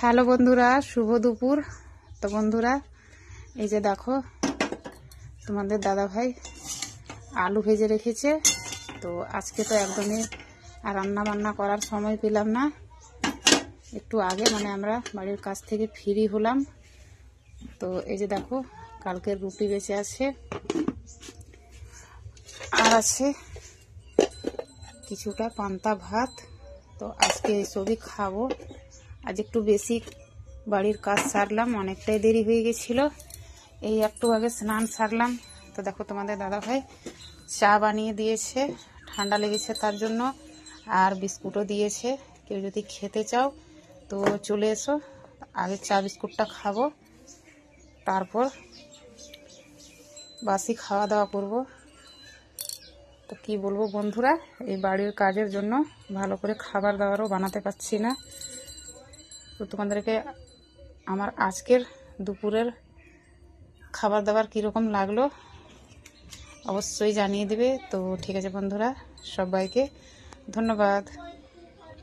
Hello বন্ধুরা, শুভ দুপুর। তো বন্ধুরা, এই যে দেখো তোমাদের দাদা ভাই আলু ভেজে রেখেছে। তো আজকে তো একদমই রান্না বান্না করার সময় পেলাম না। একটু আগে আমরা বাড়ির কাছ থেকে ফ্রি হলাম। তো এই যে দেখো কালকের রুটি বেঁচে আছে, আর আছে কিছুটা পান্তা ভাত। তো আজকে এসবই খাবো। আজ একটু বেশি বাড়ির কাজ সারলাম, অনেকটাই দেরি হয়ে গেছিলো। এই একটু আগে স্নান সারলাম। তো দেখো তোমাদের দাদা ভাই চা বানিয়ে দিয়েছে, ঠান্ডা লেগেছে তার জন্য, আর বিস্কুটও দিয়েছে। কেউ যদি খেতে চাও তো চলে এসো। আগে চা বিস্কুটটা খাবো, তারপর বাসি খাওয়া দাওয়া করব। তো কি বলবো বন্ধুরা, এই বাড়ির কাজের জন্য ভালো করে খাবার দাবারও বানাতে পারছি না। তো তোমাদেরকে আমার আজকের দুপুরের খাবার দাবার কীরকম লাগলো অবশ্যই জানিয়ে দিবে। তো ঠিক আছে বন্ধুরা, সবাইকে ধন্যবাদ।